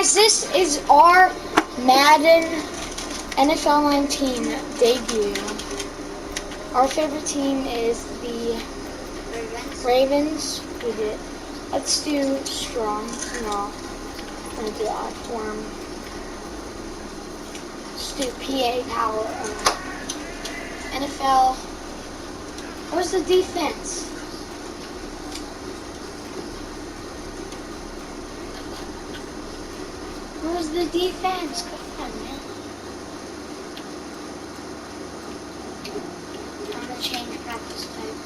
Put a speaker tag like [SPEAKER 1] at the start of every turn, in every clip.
[SPEAKER 1] guys, this is our Madden NFL 19 debut. Our favorite team is the Ravens. We did. Let's do strong. No, I'm gonna do odd form. Let's do PA power. NFL. Where's the defense? Where's the defense? Come on, man. I'm gonna change practice type.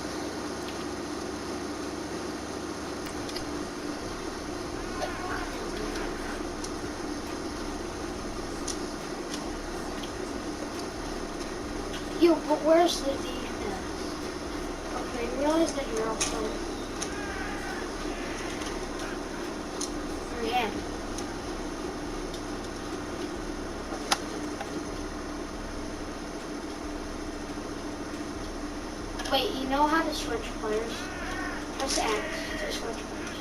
[SPEAKER 1] Yo, but where's the defense? Okay, I realize that you're outside. Yeah. Wait, you know how to switch players? Press X to switch players.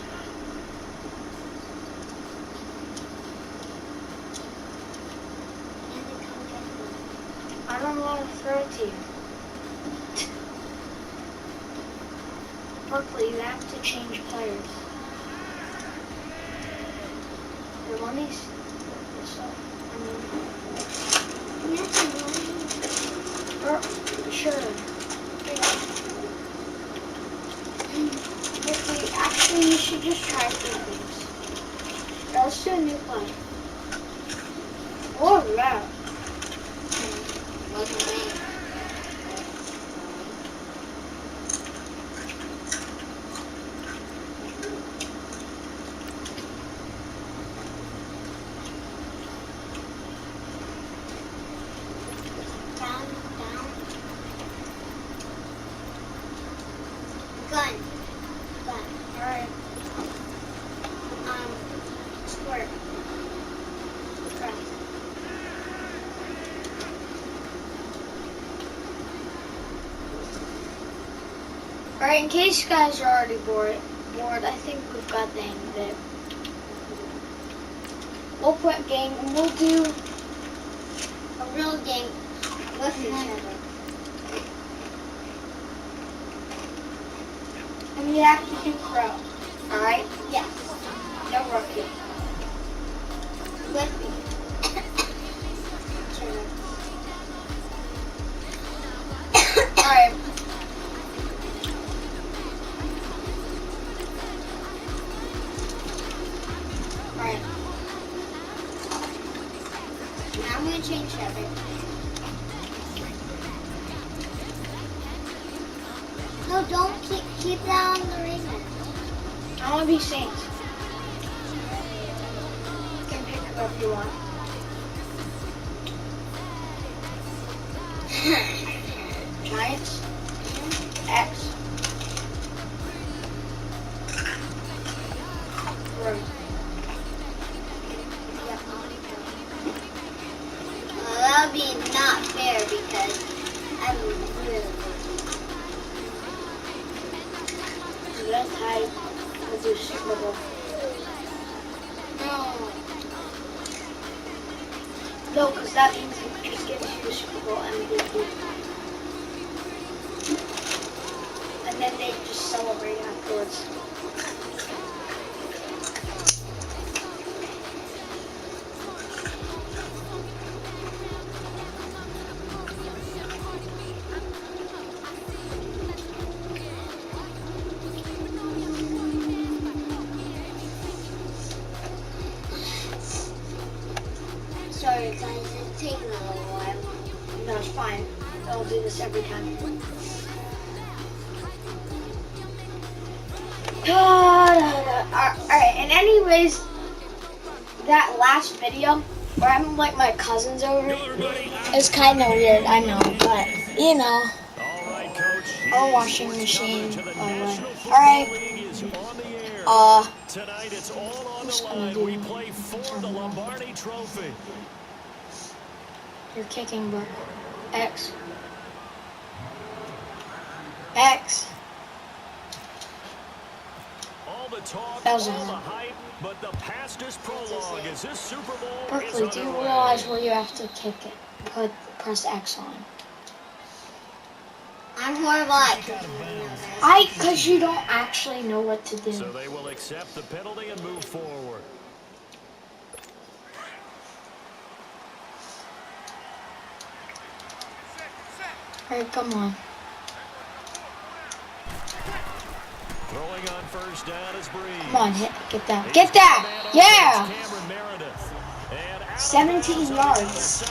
[SPEAKER 1] I don't know how to throw it to you. Berkeley, you have to change players. Here, let me look this up. Sure. Actually, you should just try three things. Here, let's do a new play. Oh, yeah. Wasn't me. Down. Gun. Alright. Squirt. Press. Alright, in case you guys are already bored, I think we've got the hang of it. We'll quit game and we'll do a real game with each other. And we have to do pro. Alright? Yes. No rookie. With me. Alright. Alright. Now I'm going to change everything. No, don't keep that on the Ravens. I want to be Saints. You can pick whoever you want. Giants. X. Right. That'll be not fair because I'm really good. Type. We'll do Super Bowl. No, because that means it just gives you the Super Bowl MVP. And then they just celebrate afterwards. Sorry guys, it's taking a little while. No, it's fine. I'll do this every time. Alright, and anyways, that last video where I'm like my cousins over is kind of weird, I know, but you know, our washing machine. Alright,
[SPEAKER 2] tonight it's all on the line. We play for the Lombardi Trophy.
[SPEAKER 1] You're kicking, bro. X.
[SPEAKER 2] All the talk,
[SPEAKER 1] That was
[SPEAKER 2] all the hype, but the past is prologue as this Super Bowl
[SPEAKER 1] Berkeley,
[SPEAKER 2] is
[SPEAKER 1] do you
[SPEAKER 2] underway.
[SPEAKER 1] realize where you have to kick it? Press X on.
[SPEAKER 3] I'm horrible at kicking.
[SPEAKER 1] Because you don't actually know what to do.
[SPEAKER 2] So they will accept the penalty and move forward.
[SPEAKER 1] Alright, come on.
[SPEAKER 2] Throwing on first down is Breeze.
[SPEAKER 1] Come on, get that. Get that! Yeah! 17 yards.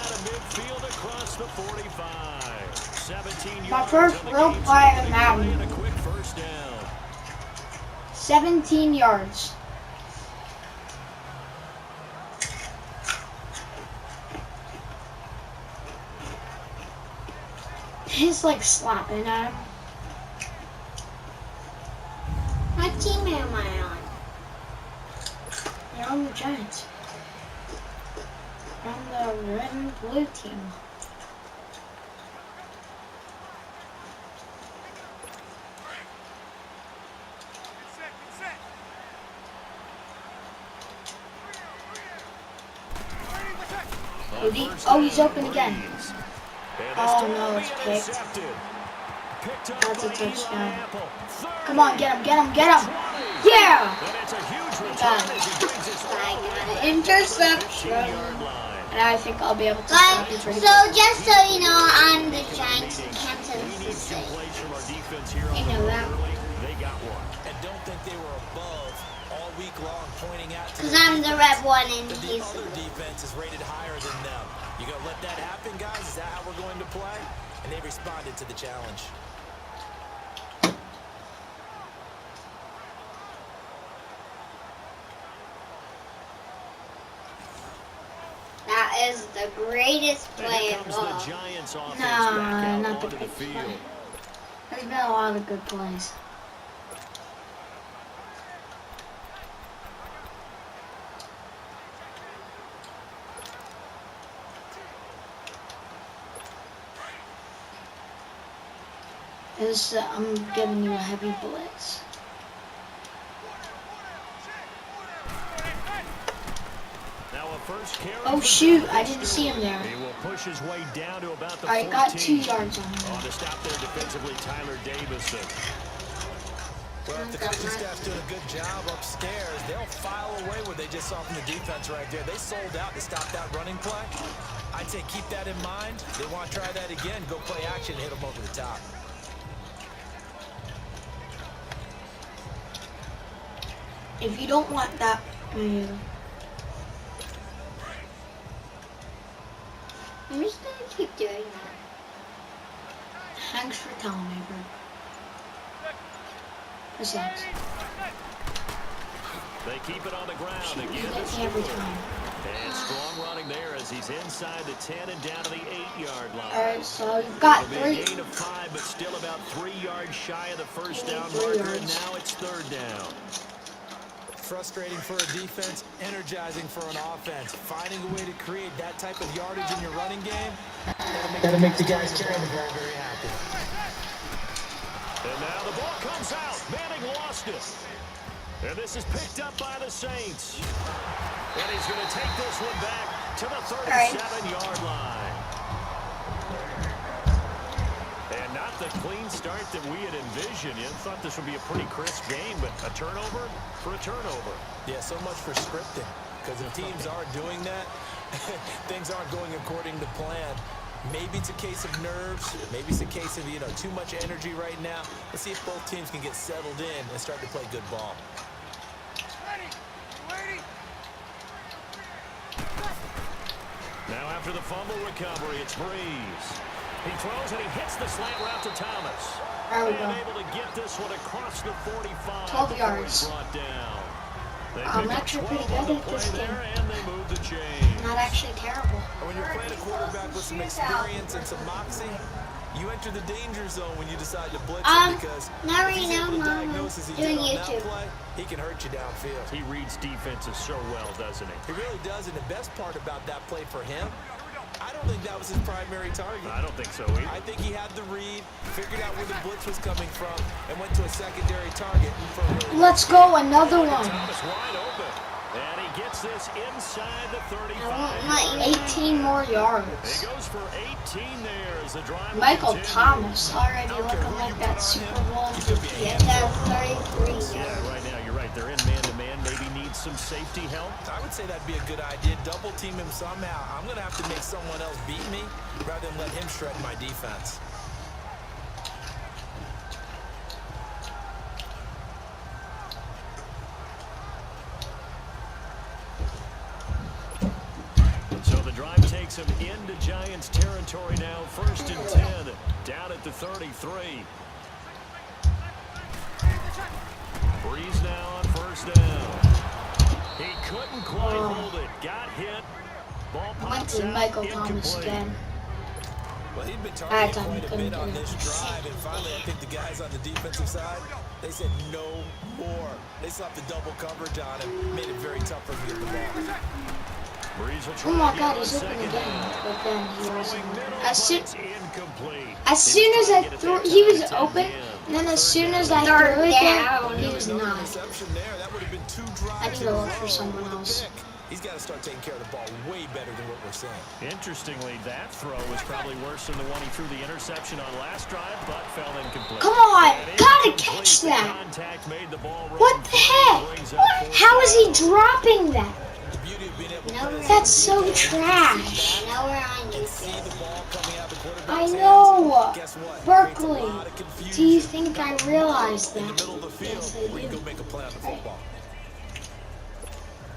[SPEAKER 1] My first real play in Madden. 17 yards. He's like slapping at him.
[SPEAKER 3] What team am I on?
[SPEAKER 1] You're on the Giants. You're on the red and blue team. Oh, he's open again. Oh no, it's picked. That's a touchdown. Come on, get him, get him, get him! Yeah! Got it.
[SPEAKER 3] Interception.
[SPEAKER 1] And I think I'll be able to
[SPEAKER 3] But,
[SPEAKER 1] stop it right
[SPEAKER 3] so just so you know, I'm the Giants in Kansas City.
[SPEAKER 1] You know that.
[SPEAKER 2] They got one.
[SPEAKER 4] And don't think they were above all week long, pointing out to
[SPEAKER 3] Because I'm the red one and
[SPEAKER 4] the
[SPEAKER 3] he's
[SPEAKER 4] other defense is rated higher than them. You gonna let that happen, guys? Is that how we're going to play? And they responded to the challenge.
[SPEAKER 3] That is the greatest
[SPEAKER 2] And
[SPEAKER 3] play
[SPEAKER 2] here
[SPEAKER 3] of
[SPEAKER 2] comes
[SPEAKER 3] all.
[SPEAKER 2] the Giants offense
[SPEAKER 1] No,
[SPEAKER 2] back out
[SPEAKER 1] not the
[SPEAKER 2] onto the
[SPEAKER 1] big
[SPEAKER 2] field.
[SPEAKER 1] play. There's been a lot of good plays. I'm giving you a heavy blitz.
[SPEAKER 2] Now a first carry
[SPEAKER 1] Oh
[SPEAKER 2] for
[SPEAKER 1] shoot,
[SPEAKER 2] Dallas
[SPEAKER 1] I didn't see him there.
[SPEAKER 2] He will push his way down to about the
[SPEAKER 1] Alright,
[SPEAKER 2] 14.
[SPEAKER 1] got 2 yards on
[SPEAKER 2] On
[SPEAKER 1] him.
[SPEAKER 2] to stop there defensively, Tyler Davison.
[SPEAKER 4] Well, if the coaching staff's doing a good job upstairs, they'll file away what they just saw from the defense right there. They sold out to stop that running play. I'd say keep that in mind. They want to try that again, go play action, hit them over the top.
[SPEAKER 1] If you don't want that move,
[SPEAKER 3] I'm just going to keep doing that.
[SPEAKER 1] thanks for telling me, bro. What's that?
[SPEAKER 2] They keep it on the ground again.
[SPEAKER 1] That's every time.
[SPEAKER 2] And strong running there as he's inside the 10 and down to the 8-yard line.
[SPEAKER 1] Alright, so you've got
[SPEAKER 2] It'll be a
[SPEAKER 1] 3.
[SPEAKER 2] gain of 5, but still about 3 yards shy of the first down
[SPEAKER 1] 3
[SPEAKER 2] marker,
[SPEAKER 1] yards.
[SPEAKER 2] and now it's third down.
[SPEAKER 4] Frustrating for a defense, energizing for an offense. Finding a way to create that type of yardage in your running game, that'll make the guys carrying the ball very happy.
[SPEAKER 2] And now the ball comes out. Manning lost it. And this is picked up by the Saints. And he's going to take this one back to the 37-yard line. And not the clean start that we had envisioned. You thought this would be a pretty crisp game, but a turnover for a turnover.
[SPEAKER 4] Yeah, so much for scripting. Because if teams are doing that, things aren't going according to plan. Maybe it's a case of nerves. Maybe it's a case of, too much energy right now. Let's see if both teams can get settled in and start to play good ball.
[SPEAKER 2] Now after the fumble recovery, it's Breeze. He throws and he hits the slant route to Thomas.
[SPEAKER 1] There we
[SPEAKER 2] And
[SPEAKER 1] go.
[SPEAKER 2] able to get this one across the 45.
[SPEAKER 1] 12
[SPEAKER 2] before
[SPEAKER 1] yards.
[SPEAKER 2] he's brought down. They
[SPEAKER 1] I'm
[SPEAKER 2] pick up
[SPEAKER 1] actually pretty
[SPEAKER 2] 12 on
[SPEAKER 1] good
[SPEAKER 2] the
[SPEAKER 1] at this
[SPEAKER 2] play
[SPEAKER 1] game.
[SPEAKER 2] there, and they move the chain.
[SPEAKER 1] Not actually terrible.
[SPEAKER 4] And when you're playing a quarterback with some experience and some moxie, you enter the danger zone when you decide to blitz him because
[SPEAKER 3] now
[SPEAKER 4] if
[SPEAKER 3] right
[SPEAKER 4] he's
[SPEAKER 3] now,
[SPEAKER 4] able to
[SPEAKER 3] Mom,
[SPEAKER 4] diagnose as he
[SPEAKER 3] doing
[SPEAKER 4] did on that
[SPEAKER 3] YouTube.
[SPEAKER 4] play, he can hurt you downfield.
[SPEAKER 2] He reads defenses so well, doesn't he?
[SPEAKER 4] He really does, and the best part about that play for him, I don't think that was his primary target.
[SPEAKER 2] I don't think so either.
[SPEAKER 4] I think he had the read, figured out where the blitz was coming from, and went to a secondary target.
[SPEAKER 1] Let's go, another one.
[SPEAKER 2] Thomas wide open. And he gets this inside the 35.
[SPEAKER 3] I want my
[SPEAKER 1] 18 more yards.
[SPEAKER 2] He goes for 18 there as the drive
[SPEAKER 1] Michael
[SPEAKER 2] continues.
[SPEAKER 1] Thomas already looking like that Super Bowl MVP.
[SPEAKER 3] get that 33
[SPEAKER 2] Yeah,
[SPEAKER 3] yards.
[SPEAKER 2] right now you're right. They're in man-to-man. Maybe needs some safety help.
[SPEAKER 4] I would say that'd be a good idea. Double team him somehow. I'm going to have to make someone else beat me rather than let him shred my defense.
[SPEAKER 2] So the drive takes him into Giants territory now. 1st and 10. Down at the 33. Breeze now on 1st down. He couldn't quite hold it. Got hit. Ball
[SPEAKER 1] Went
[SPEAKER 2] pops
[SPEAKER 1] to
[SPEAKER 2] out.
[SPEAKER 1] Michael Thomas
[SPEAKER 2] Incomplete.
[SPEAKER 1] again.
[SPEAKER 4] Well, he'd been
[SPEAKER 1] I
[SPEAKER 4] targeted quite a
[SPEAKER 1] couldn't
[SPEAKER 4] bit on
[SPEAKER 1] do it.
[SPEAKER 4] this drive, and finally I think the guys on the defensive side, they said no more. They slapped the double coverage on him, made it very tough for him to get the ball.
[SPEAKER 2] Breeze will try
[SPEAKER 1] Oh my
[SPEAKER 2] again
[SPEAKER 1] God,
[SPEAKER 2] on
[SPEAKER 1] he's open
[SPEAKER 2] second
[SPEAKER 1] again.
[SPEAKER 2] down.
[SPEAKER 1] But then he wasn't.
[SPEAKER 2] Throwing middle,
[SPEAKER 1] As soon
[SPEAKER 2] but it's incomplete.
[SPEAKER 1] as soon as I threw, he was open. And then as soon as I threw it down, he was not.
[SPEAKER 4] Interception there. That would have been 2 drives
[SPEAKER 1] I need to
[SPEAKER 4] in a
[SPEAKER 1] look for
[SPEAKER 4] row
[SPEAKER 1] someone
[SPEAKER 4] with a
[SPEAKER 1] else.
[SPEAKER 4] pick. He's got to start taking care of the ball way better than what we're seeing.
[SPEAKER 2] Interestingly, that throw was probably worse than the one he threw the interception on last drive, but fell incomplete.
[SPEAKER 1] Come on,
[SPEAKER 2] And
[SPEAKER 1] gotta
[SPEAKER 2] incomplete.
[SPEAKER 1] catch
[SPEAKER 2] The
[SPEAKER 1] that.
[SPEAKER 2] contact made the ball
[SPEAKER 1] What
[SPEAKER 2] run
[SPEAKER 1] the
[SPEAKER 2] free,
[SPEAKER 1] heck?
[SPEAKER 2] brings up
[SPEAKER 1] What?
[SPEAKER 2] fourth
[SPEAKER 1] How is he
[SPEAKER 2] down.
[SPEAKER 1] dropping that?
[SPEAKER 4] The beauty of being able to
[SPEAKER 3] No,
[SPEAKER 4] play
[SPEAKER 1] That's so
[SPEAKER 4] defense,
[SPEAKER 1] trash.
[SPEAKER 3] Now we're on
[SPEAKER 4] and see
[SPEAKER 3] YouTube.
[SPEAKER 4] the ball coming out the quarterback's
[SPEAKER 1] I
[SPEAKER 4] hands.
[SPEAKER 1] know.
[SPEAKER 4] Guess what?
[SPEAKER 1] Berkeley,
[SPEAKER 4] Creates a lot of confusion
[SPEAKER 1] do you think I realized
[SPEAKER 4] in the
[SPEAKER 1] that?
[SPEAKER 4] middle of the field
[SPEAKER 1] Yes, I
[SPEAKER 4] where you
[SPEAKER 1] do.
[SPEAKER 4] go make a play on the football.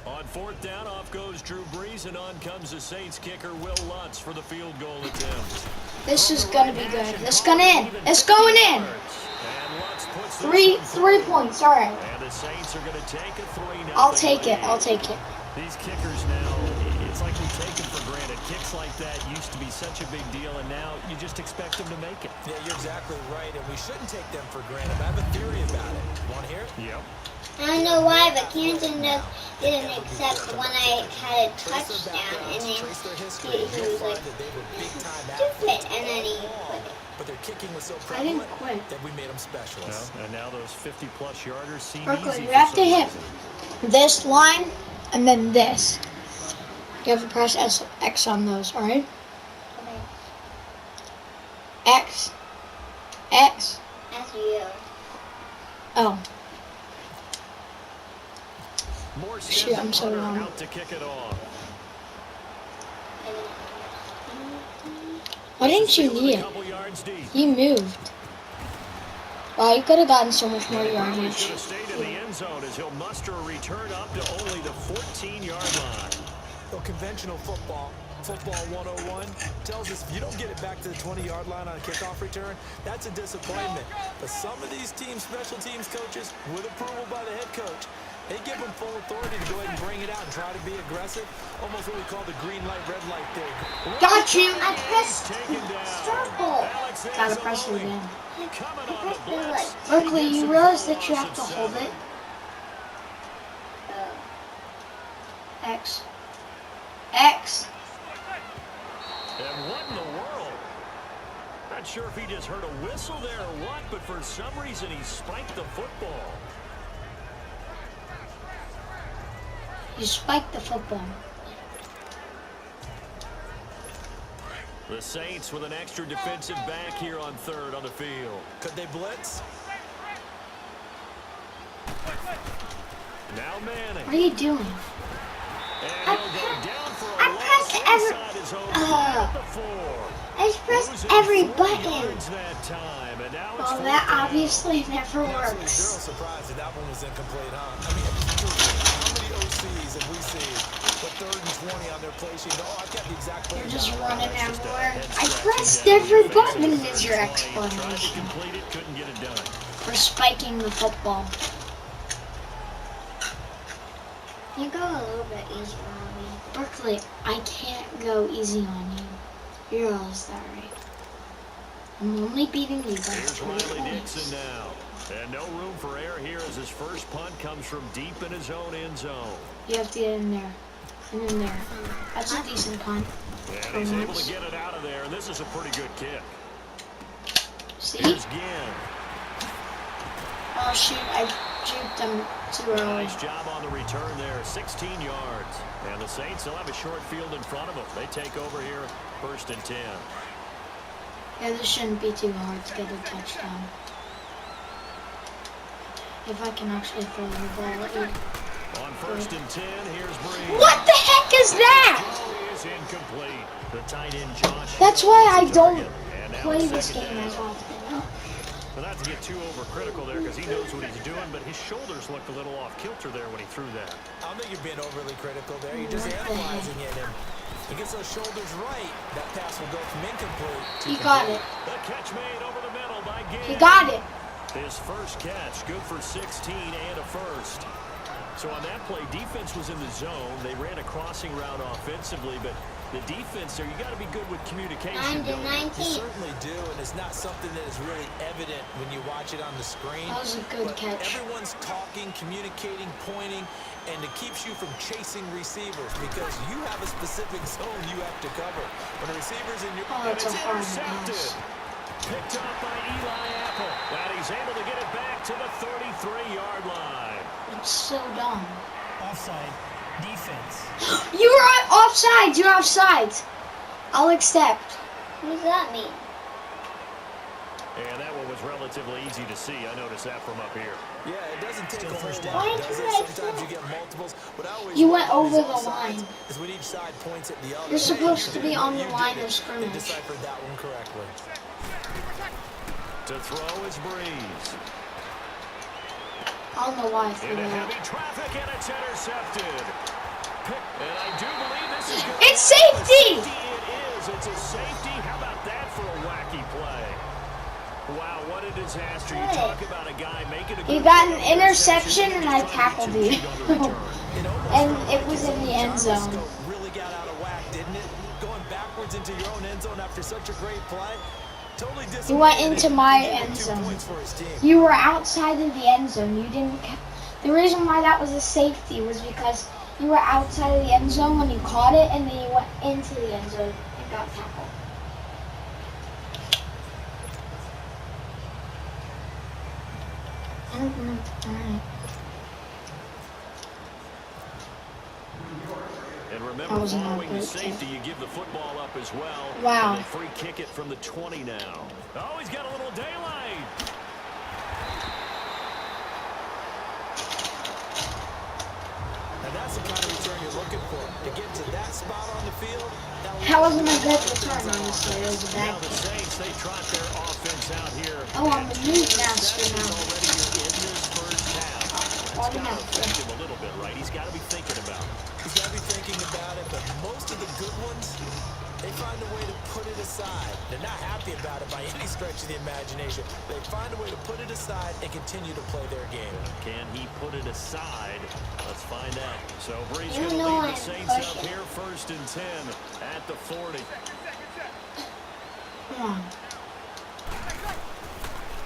[SPEAKER 2] On 4th down, off goes Drew Brees, and on comes the Saints kicker, Will Lutz, for the field goal attempt.
[SPEAKER 1] This is gonna be good. It's gonna in. It's going in.
[SPEAKER 2] And Lutz puts this
[SPEAKER 1] Three
[SPEAKER 2] one
[SPEAKER 1] points. All right.
[SPEAKER 2] And the Saints are going to take a 3-0
[SPEAKER 1] I'll take it.
[SPEAKER 2] lead.
[SPEAKER 1] I'll take it.
[SPEAKER 2] These kickers now, it's like we take them for granted. Kicks like that used to be such a big deal, and now you just expect them to make it.
[SPEAKER 4] Yeah, you're exactly right, and we shouldn't take them for granted. I have a theory about it. Want to hear it?
[SPEAKER 2] Yep.
[SPEAKER 3] I don't know why, but Canton didn't accept when I had a touchdown, and then
[SPEAKER 4] Trace their history.
[SPEAKER 3] he
[SPEAKER 4] You'll
[SPEAKER 3] was
[SPEAKER 4] find
[SPEAKER 3] like,
[SPEAKER 4] that they were big-time
[SPEAKER 3] stupid,
[SPEAKER 4] athletes
[SPEAKER 3] and then he
[SPEAKER 4] all
[SPEAKER 3] quit
[SPEAKER 4] along, but their kicking was so
[SPEAKER 1] I didn't
[SPEAKER 4] prevalent
[SPEAKER 1] quit.
[SPEAKER 4] that we made them specialists.
[SPEAKER 2] And now those 50-plus yarders seem
[SPEAKER 1] Berkeley,
[SPEAKER 2] easy
[SPEAKER 1] you
[SPEAKER 2] for
[SPEAKER 1] have to
[SPEAKER 2] some
[SPEAKER 1] hit
[SPEAKER 2] reason.
[SPEAKER 1] this line and then this. You have to press X on those. All right. X. X.
[SPEAKER 3] That's you.
[SPEAKER 1] Oh.
[SPEAKER 2] More
[SPEAKER 1] Shoot, I'm so
[SPEAKER 2] Hunter
[SPEAKER 1] wrong.
[SPEAKER 2] out to kick it off.
[SPEAKER 1] Why didn't you
[SPEAKER 2] Field
[SPEAKER 1] need
[SPEAKER 2] a
[SPEAKER 1] it?
[SPEAKER 2] couple yards deep.
[SPEAKER 1] He moved. Wow, you could have gotten so much more
[SPEAKER 2] He probably
[SPEAKER 1] yardage.
[SPEAKER 2] should have stayed in the end zone as he'll muster a return up to only the 14-yard line.
[SPEAKER 4] Well, conventional football 101, tells us if you don't get it back to the 20-yard line on a kickoff return, that's a disappointment. But some of these teams, special teams coaches, with approval by the head coach, they give them full authority to go ahead and bring it out and try to be aggressive. Almost what we call the green light, red light thing.
[SPEAKER 1] Got you.
[SPEAKER 3] I pressed
[SPEAKER 2] Taken down.
[SPEAKER 3] circle.
[SPEAKER 1] Gotta press it again.
[SPEAKER 2] Coming on the
[SPEAKER 3] pressed the,
[SPEAKER 2] blitz.
[SPEAKER 1] Berkeley, you realize that you have to hold it? X. X.
[SPEAKER 2] And what in the world? Not sure if he just heard a whistle there or what, but for some reason he spiked the football.
[SPEAKER 1] You spiked the football.
[SPEAKER 2] The Saints with an extra defensive back here on third on the field.
[SPEAKER 4] Could they blitz?
[SPEAKER 2] Now Manning.
[SPEAKER 1] What are you doing?
[SPEAKER 2] And he'll go down for a
[SPEAKER 3] I
[SPEAKER 2] loss
[SPEAKER 3] pressed every-
[SPEAKER 2] inside his own 10 at the 4.
[SPEAKER 3] I pressed
[SPEAKER 2] Losing
[SPEAKER 3] every
[SPEAKER 2] 4
[SPEAKER 3] button.
[SPEAKER 2] yards that time, and now it's
[SPEAKER 1] Well,
[SPEAKER 2] fourth
[SPEAKER 1] that
[SPEAKER 2] down.
[SPEAKER 1] obviously never
[SPEAKER 4] Now, so
[SPEAKER 1] works.
[SPEAKER 4] zero surprise that that one was incomplete, huh? I mean, how many OCs have we seen with 3rd and 20 on their play sheet? Oh, I've got the exact play.
[SPEAKER 1] You're just
[SPEAKER 4] down.
[SPEAKER 1] running
[SPEAKER 2] Just a
[SPEAKER 1] everywhere.
[SPEAKER 2] head
[SPEAKER 1] I
[SPEAKER 2] scratching
[SPEAKER 1] pressed
[SPEAKER 2] down
[SPEAKER 1] every
[SPEAKER 2] the
[SPEAKER 1] button
[SPEAKER 2] defensive
[SPEAKER 1] is your
[SPEAKER 2] play. Tried to
[SPEAKER 1] explanation.
[SPEAKER 2] complete it, couldn't get it done.
[SPEAKER 1] For spiking the football.
[SPEAKER 3] You go a little bit easier on me.
[SPEAKER 1] Berkeley, I can't go easy on you. You realize that, right? I'm only beating you by
[SPEAKER 2] Here's
[SPEAKER 1] 3
[SPEAKER 2] Riley
[SPEAKER 1] points.
[SPEAKER 2] Dixon now. And no room for error here as his first punt comes from deep in his own end zone.
[SPEAKER 1] You have to get in there. And in there. That's a decent punt.
[SPEAKER 2] And he's able to get it out of there, and this is a pretty good kick.
[SPEAKER 1] See?
[SPEAKER 2] Here's Ginn.
[SPEAKER 1] Oh shoot, I juked him too early.
[SPEAKER 2] Nice job on the return there, 16 yards. And the Saints will have a short field in front of them. They take over here, 1st and 10.
[SPEAKER 1] Yeah, this shouldn't be too hard to get a touchdown. If I can actually throw the ball at you.
[SPEAKER 2] On 1st and 10, here's Breeze.
[SPEAKER 1] What the heck is that?
[SPEAKER 2] Throw is incomplete. The tight end Josh.
[SPEAKER 1] That's why I don't
[SPEAKER 2] And now
[SPEAKER 1] play
[SPEAKER 2] it's
[SPEAKER 1] this
[SPEAKER 2] second
[SPEAKER 1] game
[SPEAKER 2] down.
[SPEAKER 1] as often.
[SPEAKER 2] But not to get too overcritical there because he knows what he's doing, but his shoulders looked a little off kilter there when he threw that.
[SPEAKER 4] I don't think you're being overly critical there. You're just analyzing it. And he gets those shoulders right. That pass will go from incomplete to
[SPEAKER 1] He got
[SPEAKER 4] complete.
[SPEAKER 1] it.
[SPEAKER 2] The catch made over the middle by Ginn.
[SPEAKER 1] He got it.
[SPEAKER 2] His first catch, good for 16 and a first. So on that play, defense was in the zone. They ran a crossing route offensively, but the defense there, you got to be good with communication.
[SPEAKER 3] 9 to
[SPEAKER 2] don't you?
[SPEAKER 3] 19.
[SPEAKER 4] You certainly do, and it's not something that is really evident when you watch it on the screen.
[SPEAKER 1] That was a good
[SPEAKER 4] but
[SPEAKER 1] catch.
[SPEAKER 4] Everyone's talking, communicating, pointing, and it keeps you from chasing receivers because you have a specific zone you have to cover. When a receiver's in your...
[SPEAKER 1] Oh, it's a hard
[SPEAKER 2] intercepted.
[SPEAKER 1] pass.
[SPEAKER 2] Picked up by Eli Apple. And he's able to get it back to the 33-yard line.
[SPEAKER 1] It's so dumb.
[SPEAKER 5] Offside. Defense.
[SPEAKER 1] You were offside. You're offside. I'll accept.
[SPEAKER 3] What does that mean?
[SPEAKER 2] And that one was relatively easy to see. I noticed that from up here.
[SPEAKER 4] Yeah, it doesn't take a whole
[SPEAKER 5] first down.
[SPEAKER 4] lot,
[SPEAKER 3] Why
[SPEAKER 4] does
[SPEAKER 3] did
[SPEAKER 4] it?
[SPEAKER 3] I
[SPEAKER 4] Sometimes you
[SPEAKER 3] flip?
[SPEAKER 4] get multiples. What I always
[SPEAKER 1] You
[SPEAKER 4] love
[SPEAKER 1] went
[SPEAKER 4] about
[SPEAKER 1] over
[SPEAKER 4] these
[SPEAKER 1] the
[SPEAKER 4] offsides
[SPEAKER 1] line.
[SPEAKER 4] is when each side points at the other.
[SPEAKER 1] You're supposed to
[SPEAKER 4] You
[SPEAKER 1] be
[SPEAKER 4] did
[SPEAKER 1] on
[SPEAKER 4] it.
[SPEAKER 1] the
[SPEAKER 4] You
[SPEAKER 1] line
[SPEAKER 4] did
[SPEAKER 1] of
[SPEAKER 4] it.
[SPEAKER 1] scrimmage.
[SPEAKER 4] They deciphered that one correctly.
[SPEAKER 2] To throw is Breeze.
[SPEAKER 1] I don't know why I threw
[SPEAKER 2] Into
[SPEAKER 1] that.
[SPEAKER 2] heavy traffic, and it's intercepted. And I do believe this is good.
[SPEAKER 1] It's safety!
[SPEAKER 2] It is. It's a safety. How about that for a wacky play? Wow, what a disaster. You talk about a guy making a
[SPEAKER 1] You
[SPEAKER 2] good
[SPEAKER 1] got
[SPEAKER 2] play
[SPEAKER 1] an
[SPEAKER 2] on
[SPEAKER 1] interception and I
[SPEAKER 2] just trying
[SPEAKER 1] tackled
[SPEAKER 2] to
[SPEAKER 1] you.
[SPEAKER 2] cheat on the return.
[SPEAKER 1] And it was in the end zone.
[SPEAKER 4] Really got out of whack, didn't it? Going backwards into your own end zone after such a great play. Totally
[SPEAKER 1] You went
[SPEAKER 4] disappointed.
[SPEAKER 1] into my
[SPEAKER 4] He gave
[SPEAKER 1] end
[SPEAKER 4] 2
[SPEAKER 1] zone.
[SPEAKER 4] points for his team.
[SPEAKER 1] You were outside of the end zone. You didn't. The reason why that was a safety was because you were outside of the end zone when you caught it, and then you went into the end zone and got tackled. I don't know. Alright.
[SPEAKER 2] And
[SPEAKER 1] That
[SPEAKER 2] remember,
[SPEAKER 1] was not
[SPEAKER 2] following the
[SPEAKER 1] good,
[SPEAKER 2] safety, you give the football up as well.
[SPEAKER 1] Wow.
[SPEAKER 2] And they free kick it from the 20 now. Oh, he's got a little daylight.
[SPEAKER 4] And that's the kind of return you're looking for. To get to that spot on the field.
[SPEAKER 1] That wasn't a good return, honestly. It was a bad
[SPEAKER 2] Now the
[SPEAKER 1] kick.
[SPEAKER 2] Saints, they trot their offense out here.
[SPEAKER 1] Oh, I'm a
[SPEAKER 2] And
[SPEAKER 1] news
[SPEAKER 2] two
[SPEAKER 1] master
[SPEAKER 2] interceptions
[SPEAKER 1] now.
[SPEAKER 2] already here in this first half.
[SPEAKER 1] Why
[SPEAKER 2] That's
[SPEAKER 1] do
[SPEAKER 2] got to
[SPEAKER 1] I have
[SPEAKER 2] affect him a little bit, right? He's got to be thinking about it.
[SPEAKER 4] He's got to be thinking about it, but most of the good ones, they find a way to put it aside. They're not happy about it by any stretch of the imagination. They find a way to put it aside and continue to play their game.
[SPEAKER 2] Can he put it aside? Let's find out. So Breeze
[SPEAKER 3] You
[SPEAKER 2] going to
[SPEAKER 3] know
[SPEAKER 2] lead the
[SPEAKER 3] I'm
[SPEAKER 2] Saints up
[SPEAKER 3] pushing.
[SPEAKER 2] here, 1st and 10 at the 40.
[SPEAKER 1] Come on.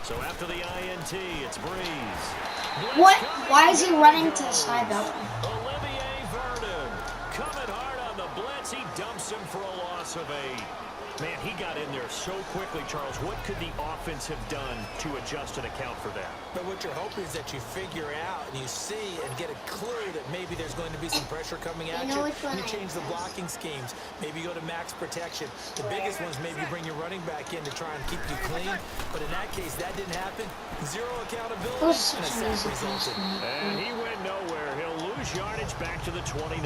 [SPEAKER 2] So after the INT, it's Breeze.
[SPEAKER 1] What? Why is he running to the side that way?
[SPEAKER 2] Olivier Vernon coming hard on the blitz. He dumps him for a loss of 8. Man, he got in there so quickly, Charles. What could the offense have done to adjust and account for that?
[SPEAKER 4] But what you're hoping is that you figure out and you see and get a clue that maybe there's going to be some pressure coming at
[SPEAKER 3] You know
[SPEAKER 4] you.
[SPEAKER 3] which one
[SPEAKER 4] And you
[SPEAKER 3] I
[SPEAKER 4] change the blocking schemes. Maybe you go to max protection. The biggest ones, maybe you bring your running back in to try and keep you clean. But in that case, that didn't happen. Zero accountability.
[SPEAKER 1] That was
[SPEAKER 4] And a
[SPEAKER 1] such an
[SPEAKER 4] sack
[SPEAKER 1] easy pass
[SPEAKER 4] resulted.
[SPEAKER 1] to make.
[SPEAKER 2] And he went nowhere. He'll lose yardage back to the 29.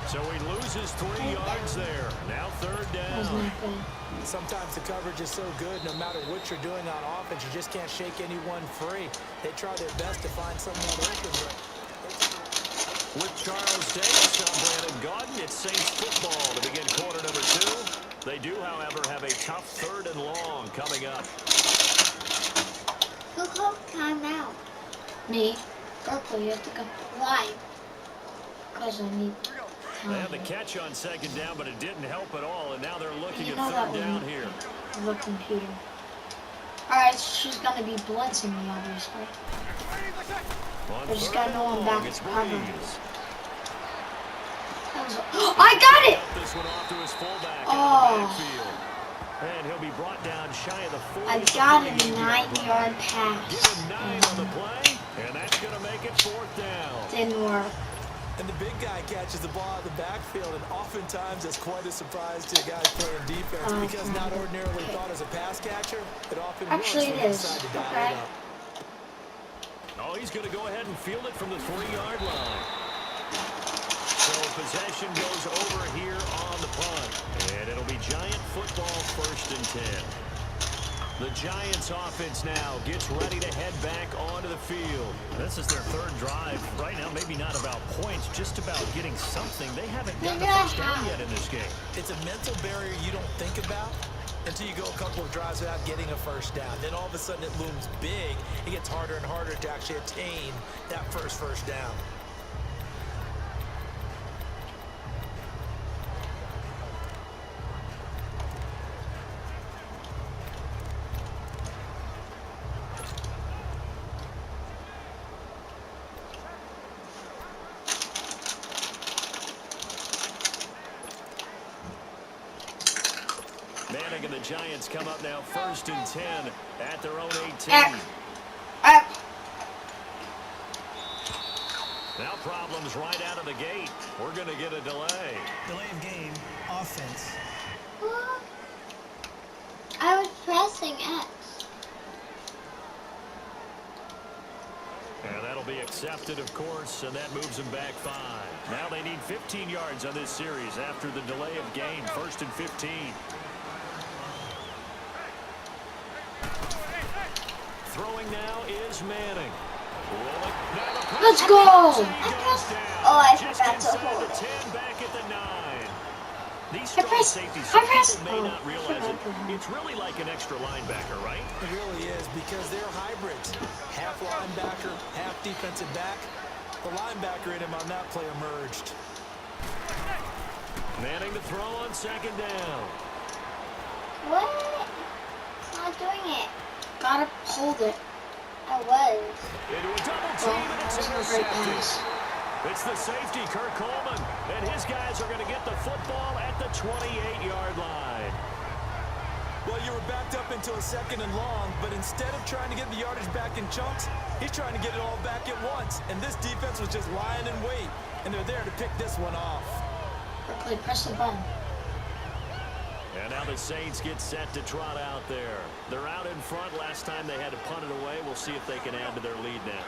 [SPEAKER 2] So he loses 3 yards there. Now 3rd
[SPEAKER 1] That was
[SPEAKER 2] down.
[SPEAKER 1] not good.
[SPEAKER 4] Sometimes the coverage is so good, no matter what you're doing on offense, you just can't shake anyone free. They try their best to find someone open, but
[SPEAKER 2] With Charles Davis on Brandon Gaudin, it's Saints football to begin quarter number 2. They do, however, have a tough 3rd and long coming up.
[SPEAKER 3] Who called timeout?
[SPEAKER 1] Me. Berkeley, you have to go.
[SPEAKER 3] Why?
[SPEAKER 1] Because I need
[SPEAKER 2] They
[SPEAKER 1] time.
[SPEAKER 2] had the catch on 2nd down, but it didn't help at all, and now they're looking
[SPEAKER 1] You
[SPEAKER 2] at
[SPEAKER 1] know that
[SPEAKER 2] 3rd down
[SPEAKER 1] one.
[SPEAKER 2] here.
[SPEAKER 1] The computer. Alright, she's gonna be blitzing me, obviously.
[SPEAKER 2] On
[SPEAKER 1] I just
[SPEAKER 2] 3rd
[SPEAKER 1] gotta know
[SPEAKER 2] and
[SPEAKER 1] I'm
[SPEAKER 2] long,
[SPEAKER 1] back
[SPEAKER 2] it's
[SPEAKER 1] to cover.
[SPEAKER 2] Breeze.
[SPEAKER 3] Oh,
[SPEAKER 1] I got it!
[SPEAKER 2] This one off to his fullback
[SPEAKER 1] Oh.
[SPEAKER 2] out of the backfield. And he'll be brought down shy of the 40.
[SPEAKER 1] I got a 9-yard pass.
[SPEAKER 2] Give him 9 on the play, and that's going to make it 4th down.
[SPEAKER 1] Didn't work.
[SPEAKER 4] And the big guy catches the ball out of the backfield, and oftentimes it's quite a surprise to guys playing defense because not ordinarily thought as a pass catcher, it often
[SPEAKER 1] Actually,
[SPEAKER 4] works
[SPEAKER 1] it
[SPEAKER 4] when you
[SPEAKER 1] is.
[SPEAKER 4] decide to dial
[SPEAKER 1] Okay.
[SPEAKER 4] it up.
[SPEAKER 2] Oh, he's going to go ahead and field it from the 3-yard line. So possession goes over here on the punt. And it'll be Giant football, 1st and 10. The Giants offense now gets ready to head back onto the field. This is their 3rd drive. Right now, maybe not about points, just about getting something. They haven't gotten a first down yet in this game.
[SPEAKER 4] It's a mental barrier you don't think about until you go a couple of drives without getting a first down. Then all of a sudden it looms big. It gets harder and harder to actually attain that first down.
[SPEAKER 2] Manning and the Giants come up now 1st and 10 at their own 18. Now problems right out of the gate. We're going to get a delay.
[SPEAKER 5] Delay of game, offense.
[SPEAKER 3] What? I was pressing X.
[SPEAKER 2] And that'll be accepted, of course, and that moves them back 5. Now they need 15 yards on this series after the delay of game, 1st and 15. Throwing now is Manning.
[SPEAKER 1] Let's go!
[SPEAKER 3] Oh, I forgot to hold
[SPEAKER 2] the
[SPEAKER 3] it.
[SPEAKER 2] 10, back at the 9. These
[SPEAKER 1] I
[SPEAKER 2] strong
[SPEAKER 1] pressed-
[SPEAKER 2] safeties,
[SPEAKER 1] I
[SPEAKER 2] some
[SPEAKER 1] pressed-
[SPEAKER 2] people may not
[SPEAKER 1] oh,
[SPEAKER 2] realize it.
[SPEAKER 1] forgot to-
[SPEAKER 2] It's really like an extra linebacker, right?
[SPEAKER 4] It really is because they're hybrids. Half linebacker, half defensive back. The linebacker in him on that play emerged.
[SPEAKER 2] Manning to throw on 2nd down.
[SPEAKER 3] What? It's not doing it.
[SPEAKER 1] Gotta hold it.
[SPEAKER 3] I was.
[SPEAKER 2] Into a double team,
[SPEAKER 1] Well,
[SPEAKER 2] and it's
[SPEAKER 1] that was a great
[SPEAKER 2] intercepted.
[SPEAKER 1] pass.
[SPEAKER 2] It's the safety, Kirk Coleman, and his guys are going to get the football at the 28-yard line.
[SPEAKER 4] Well, you were backed up into a 2nd and long, but instead of trying to get the yardage back in chunks, he's trying to get it all back at once. And this defense was just lying in wait, and they're there to pick this one off.
[SPEAKER 1] Quickly, press the button.
[SPEAKER 2] And now the Saints get set to trot out there. They're out in front. Last time they had to punt it away. We'll see if they can add to their lead now.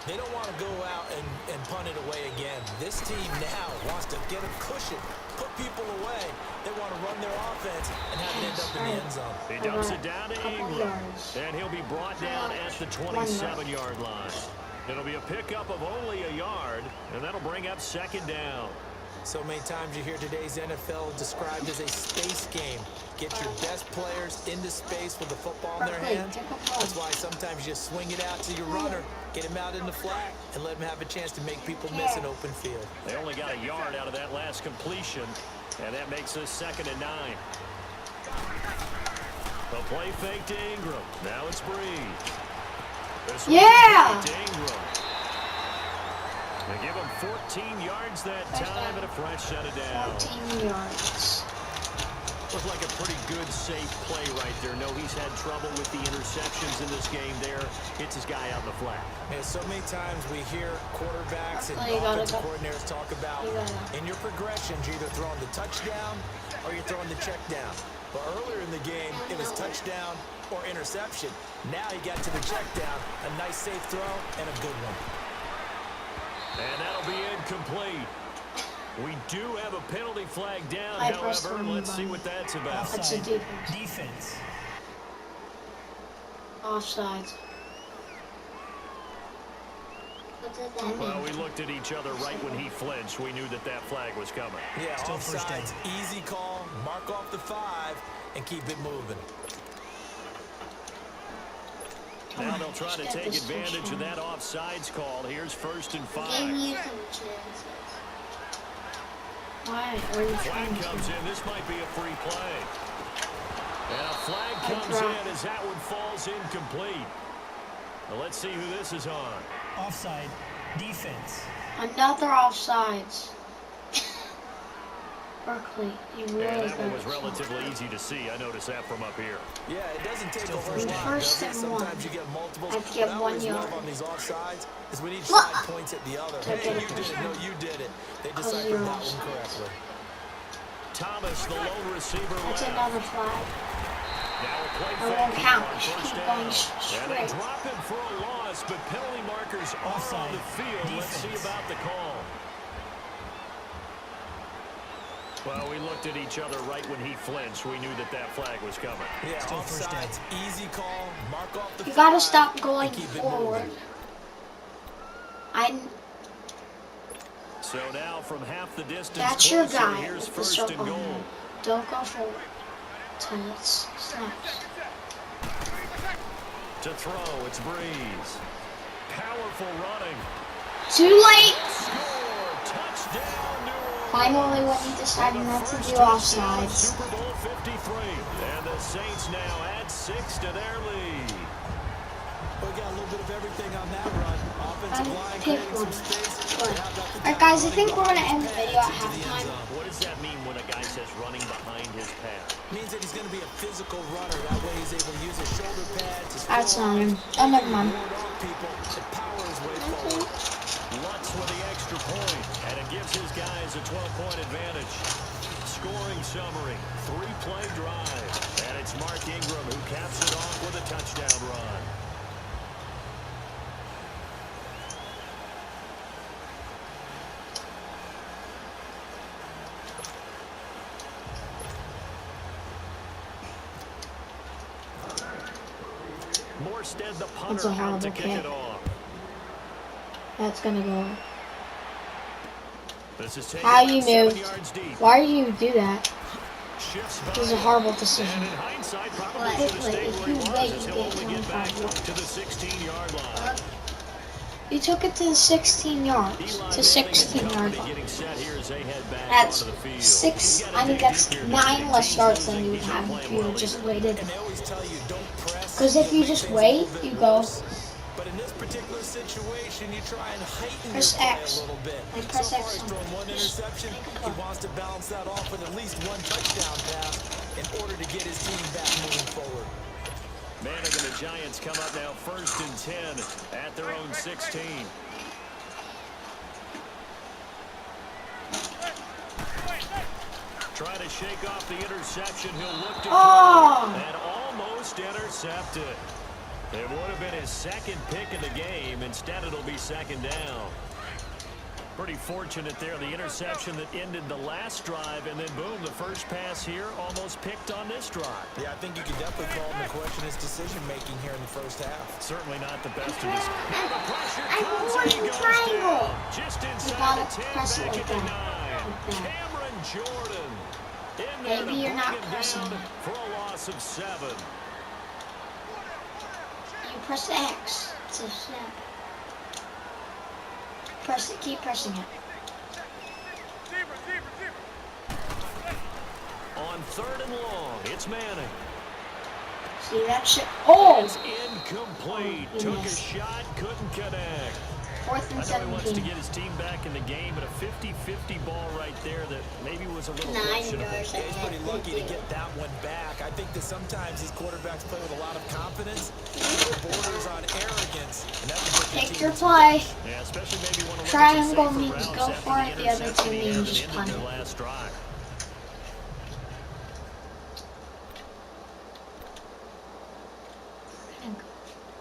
[SPEAKER 4] They don't want to go out and punt it away again. This team now wants to get a cushion, put people away. They want to run their offense and have it end up in the end zone.
[SPEAKER 2] He dumps it down to
[SPEAKER 1] Couple
[SPEAKER 2] Ingram.
[SPEAKER 1] yards.
[SPEAKER 2] And he'll be brought down at the 27-yard line. It'll be a pickup of only a yard, and that'll bring up 2nd down.
[SPEAKER 4] So many times you hear today's NFL described as a space game. Get your best players into space with the football in their hands. That's why sometimes you just swing it out to your runner, get him out in the flat, and let him have a chance to make people miss an open field.
[SPEAKER 2] They only got a yard out of that last completion, and that makes this 2nd and 9. The play fake to Ingram. Now it's Breeze. This one's
[SPEAKER 1] Yeah!
[SPEAKER 2] to Ingram. They give him 14 yards that time and a fresh set of down.
[SPEAKER 1] 14 yards.
[SPEAKER 2] Looked like a pretty good, safe play right there. No, he's had trouble with the interceptions in this game there. Hits his guy out in the flat.
[SPEAKER 4] Man, so many times we hear quarterbacks and
[SPEAKER 1] Oh, you gotta
[SPEAKER 4] offensive
[SPEAKER 1] go.
[SPEAKER 4] coordinators talk about in your progressions, you're either throwing the touchdown or you're throwing the check down. But earlier in the game, it was touchdown or interception. Now he got to the check down, a nice safe throw and a good one.
[SPEAKER 2] And that'll be incomplete. We do have a penalty flag down,
[SPEAKER 1] I pressed
[SPEAKER 2] however.
[SPEAKER 1] the wrong
[SPEAKER 2] Let's see
[SPEAKER 1] button.
[SPEAKER 2] what that's about.
[SPEAKER 1] That's a
[SPEAKER 5] Offside.
[SPEAKER 1] defense.
[SPEAKER 5] Defense.
[SPEAKER 1] Offsides.
[SPEAKER 3] What does that mean?
[SPEAKER 2] Well, we looked at each other right when he flinched. We knew that that flag was coming.
[SPEAKER 4] Yeah,
[SPEAKER 5] Still first down.
[SPEAKER 4] offsides, easy call, mark off the 5, and keep it moving.
[SPEAKER 2] Now they'll try to
[SPEAKER 1] Get
[SPEAKER 2] take
[SPEAKER 1] this
[SPEAKER 2] advantage of
[SPEAKER 1] touchdown.
[SPEAKER 2] that offsides call. Here's 1st and
[SPEAKER 3] Give
[SPEAKER 2] 5.
[SPEAKER 3] you some chances.
[SPEAKER 1] Why are you
[SPEAKER 2] Flag
[SPEAKER 1] trying
[SPEAKER 2] comes
[SPEAKER 1] to?
[SPEAKER 2] in. This might be a free play. And a flag comes
[SPEAKER 1] dropped.
[SPEAKER 2] in as that one falls incomplete. Well, let's see who this is on.
[SPEAKER 5] Offside. Defense.
[SPEAKER 1] Another offsides. Berkeley, you
[SPEAKER 2] And
[SPEAKER 1] really
[SPEAKER 2] that one was
[SPEAKER 1] got it.
[SPEAKER 2] relatively easy to see. I noticed that from up here.
[SPEAKER 4] Yeah, it doesn't take a whole
[SPEAKER 5] first
[SPEAKER 4] lot.
[SPEAKER 5] down.
[SPEAKER 1] First
[SPEAKER 4] does it?
[SPEAKER 1] and one.
[SPEAKER 4] Sometimes you get multiples.
[SPEAKER 1] I have to get
[SPEAKER 4] What I
[SPEAKER 1] 1
[SPEAKER 4] always love
[SPEAKER 1] yard.
[SPEAKER 4] on these offsides is when each
[SPEAKER 1] What?
[SPEAKER 4] side points at the other.
[SPEAKER 1] They're
[SPEAKER 4] Hey,
[SPEAKER 1] getting
[SPEAKER 4] you did
[SPEAKER 1] first
[SPEAKER 4] it. No,
[SPEAKER 1] down.
[SPEAKER 4] you did it. They
[SPEAKER 1] Because
[SPEAKER 4] deciphered
[SPEAKER 1] you're
[SPEAKER 4] that one
[SPEAKER 1] offsides.
[SPEAKER 4] correctly.
[SPEAKER 2] Thomas, the lone receiver,
[SPEAKER 1] That's
[SPEAKER 2] left.
[SPEAKER 1] another flag.
[SPEAKER 2] Now a play
[SPEAKER 1] It
[SPEAKER 2] fake
[SPEAKER 1] won't
[SPEAKER 2] here
[SPEAKER 1] count.
[SPEAKER 2] on
[SPEAKER 1] Just
[SPEAKER 2] first
[SPEAKER 1] keep
[SPEAKER 2] down.
[SPEAKER 1] going
[SPEAKER 2] And they
[SPEAKER 1] straight.
[SPEAKER 2] drop him for a loss, but penalty markers are on
[SPEAKER 5] Offside.
[SPEAKER 2] the field. Let's see
[SPEAKER 5] Defense.
[SPEAKER 2] about the call. Well, we looked at each other right when he flinched. We knew that that flag was coming.
[SPEAKER 4] Yeah,
[SPEAKER 5] Still first down.
[SPEAKER 4] offsides, easy call. Mark off the
[SPEAKER 1] You gotta
[SPEAKER 4] 5
[SPEAKER 1] stop going
[SPEAKER 4] and keep it
[SPEAKER 1] forward.
[SPEAKER 4] moving.
[SPEAKER 2] So now from half the distance
[SPEAKER 1] That's your
[SPEAKER 2] closer,
[SPEAKER 1] guy
[SPEAKER 2] here's
[SPEAKER 1] with the
[SPEAKER 2] first and
[SPEAKER 1] circle.
[SPEAKER 2] goal.
[SPEAKER 1] Don't go forward till it snaps.
[SPEAKER 2] To throw, it's Breeze. Powerful running.
[SPEAKER 1] Too late.
[SPEAKER 2] Score! Touchdown, New Orleans.
[SPEAKER 1] Finally, when you decided not to do offsides.
[SPEAKER 2] Super Bowl 53. And the Saints now add 6 to their lead.
[SPEAKER 4] We got a little bit of everything on that run. Offensive line
[SPEAKER 1] Pick
[SPEAKER 4] creating
[SPEAKER 1] one.
[SPEAKER 4] some space.
[SPEAKER 1] Alright guys, I think we're gonna end the video at halftime.
[SPEAKER 2] What does that mean when a guy says running behind his path?
[SPEAKER 4] Means that he's going to be a physical runner. That way he's able to use his shoulder pads, his
[SPEAKER 1] That's not him.
[SPEAKER 4] forearms,
[SPEAKER 1] Oh, never mind.
[SPEAKER 4] ward off people, and power his way forward.
[SPEAKER 2] Lutz with the extra point, and it gives his guys a 12-point advantage. Scoring summary, 3-play drive, and it's Mark Ingram who caps it off with a touchdown run. Morstead, the punter,
[SPEAKER 1] That's a
[SPEAKER 2] out
[SPEAKER 1] horrible
[SPEAKER 2] to kick
[SPEAKER 1] kick.
[SPEAKER 2] it off.
[SPEAKER 1] That's gonna go.
[SPEAKER 2] This is taken
[SPEAKER 1] How you
[SPEAKER 2] 7
[SPEAKER 1] moved?
[SPEAKER 2] yards deep.
[SPEAKER 1] Why do you do that?
[SPEAKER 2] Shifts
[SPEAKER 1] It was a
[SPEAKER 2] by.
[SPEAKER 1] horrible
[SPEAKER 2] And
[SPEAKER 1] decision.
[SPEAKER 2] in hindsight, probably
[SPEAKER 3] Well,
[SPEAKER 2] should have stayed
[SPEAKER 1] if
[SPEAKER 2] where he
[SPEAKER 1] you
[SPEAKER 2] was,
[SPEAKER 1] wait,
[SPEAKER 2] as
[SPEAKER 1] you
[SPEAKER 2] he'll
[SPEAKER 1] get
[SPEAKER 2] only get back
[SPEAKER 1] 25
[SPEAKER 2] to the 16-yard line.
[SPEAKER 1] You took it to the 16 yards.
[SPEAKER 2] Eli
[SPEAKER 1] To
[SPEAKER 2] Manning
[SPEAKER 1] 16
[SPEAKER 2] and
[SPEAKER 1] yard
[SPEAKER 2] company
[SPEAKER 1] line.
[SPEAKER 2] getting set here as they head back
[SPEAKER 1] That's
[SPEAKER 2] onto the field.
[SPEAKER 1] 6.
[SPEAKER 2] He's got a
[SPEAKER 1] I mean,
[SPEAKER 2] dig
[SPEAKER 1] that's
[SPEAKER 2] deep here.
[SPEAKER 1] 9 less
[SPEAKER 2] Team's
[SPEAKER 1] yards than
[SPEAKER 2] losing.
[SPEAKER 1] you would
[SPEAKER 2] He's not
[SPEAKER 1] have if
[SPEAKER 2] playing
[SPEAKER 1] you
[SPEAKER 2] well
[SPEAKER 1] had just
[SPEAKER 2] either.
[SPEAKER 1] waited.
[SPEAKER 4] And they always tell you, don't press.
[SPEAKER 1] Because if you
[SPEAKER 4] You'll
[SPEAKER 1] just
[SPEAKER 4] make things a
[SPEAKER 1] wait,
[SPEAKER 4] little bit
[SPEAKER 1] you go.
[SPEAKER 4] worse. But in this particular situation, you try and heighten
[SPEAKER 1] Press
[SPEAKER 4] your play
[SPEAKER 1] X.
[SPEAKER 4] a little bit.
[SPEAKER 1] Like
[SPEAKER 4] So
[SPEAKER 1] press
[SPEAKER 4] far,
[SPEAKER 1] X
[SPEAKER 4] he's
[SPEAKER 1] on
[SPEAKER 4] thrown
[SPEAKER 1] it.
[SPEAKER 4] one interception. He wants to balance that off with at least one touchdown pass in order to get his team back moving forward.
[SPEAKER 2] Manning and the Giants come up now 1st and 10 at their own 16. Trying to shake off the interception. He'll look to
[SPEAKER 1] Oh!
[SPEAKER 2] and almost intercepted. It would have been his second pick of the game. Instead, it'll be 2nd down. Pretty fortunate there. The interception that ended the last drive, and then boom, the first pass here almost picked on this drive.
[SPEAKER 4] Yeah, I think you could definitely call him to question his decision-making here in the first half.
[SPEAKER 2] Certainly not the best of his. Now the pressure
[SPEAKER 1] I
[SPEAKER 2] comes
[SPEAKER 1] want
[SPEAKER 2] and he
[SPEAKER 1] the
[SPEAKER 2] goes
[SPEAKER 1] triangle.
[SPEAKER 2] down. Just inside
[SPEAKER 1] gotta
[SPEAKER 2] the 10,
[SPEAKER 1] press it
[SPEAKER 2] back
[SPEAKER 1] like
[SPEAKER 2] at the
[SPEAKER 1] that.
[SPEAKER 2] 9.
[SPEAKER 1] Like that.
[SPEAKER 2] Cameron Jordan in there
[SPEAKER 1] Maybe
[SPEAKER 2] to
[SPEAKER 1] you're
[SPEAKER 2] bring
[SPEAKER 1] not
[SPEAKER 2] him
[SPEAKER 1] pressing
[SPEAKER 2] down
[SPEAKER 1] it.
[SPEAKER 2] for a loss of 7.
[SPEAKER 1] You press X to snap. Press it. Keep pressing it.
[SPEAKER 2] On 3rd and long, it's Manning.
[SPEAKER 1] See that shit? Oh!
[SPEAKER 2] It's incomplete.
[SPEAKER 1] Oh,
[SPEAKER 2] Took a
[SPEAKER 1] goodness.
[SPEAKER 2] shot, couldn't connect.
[SPEAKER 1] 4th and
[SPEAKER 2] I know he wants to
[SPEAKER 1] 17.
[SPEAKER 2] get his team back in the game, but a 50-50 ball right there that maybe was a little
[SPEAKER 3] 9
[SPEAKER 2] questionable.
[SPEAKER 3] yards.
[SPEAKER 4] Yeah, he's pretty lucky to get that one back. I think that sometimes these quarterbacks play with a lot of confidence. It borders on arrogance. And that can put your
[SPEAKER 1] Take
[SPEAKER 4] team
[SPEAKER 1] your
[SPEAKER 4] in
[SPEAKER 1] play.
[SPEAKER 2] Yeah, especially maybe one of
[SPEAKER 1] Triangle
[SPEAKER 2] the
[SPEAKER 1] means
[SPEAKER 2] safer
[SPEAKER 1] go
[SPEAKER 2] routes
[SPEAKER 1] for
[SPEAKER 2] after
[SPEAKER 1] it, the other
[SPEAKER 2] interception
[SPEAKER 1] two
[SPEAKER 2] he
[SPEAKER 1] means
[SPEAKER 2] had
[SPEAKER 1] just
[SPEAKER 2] that
[SPEAKER 1] punt
[SPEAKER 2] ended
[SPEAKER 1] it.
[SPEAKER 2] the last drive.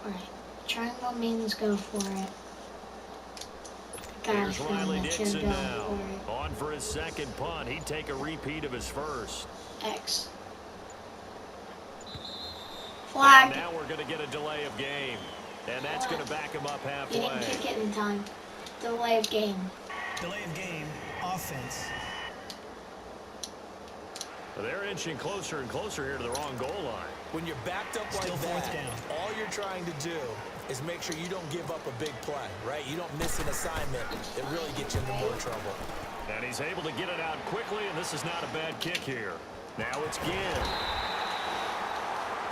[SPEAKER 1] Alright. Triangle means go for it. Got a
[SPEAKER 2] Here's
[SPEAKER 1] feeling
[SPEAKER 2] Riley
[SPEAKER 1] that you're
[SPEAKER 2] Dixon
[SPEAKER 1] going
[SPEAKER 2] now.
[SPEAKER 1] for
[SPEAKER 2] On for his 2nd punt. He'd take a repeat of his first.
[SPEAKER 1] it. X.
[SPEAKER 2] And
[SPEAKER 1] Flag.
[SPEAKER 2] now we're going to get a delay of game. And that's going to back him up
[SPEAKER 1] You didn't
[SPEAKER 2] halfway.
[SPEAKER 1] kick it in time. Delay of game.
[SPEAKER 5] Delay of game. Offense.
[SPEAKER 2] They're inching closer and closer here to the wrong goal line.
[SPEAKER 4] When you're backed up like
[SPEAKER 5] Still 4th
[SPEAKER 4] that,
[SPEAKER 5] down.
[SPEAKER 4] all you're trying to do is make sure you don't give up a big play, right? You don't miss an assignment that really gets you into more trouble.
[SPEAKER 2] And he's able to get it out quickly, and this is not a bad kick here. Now it's Ginn.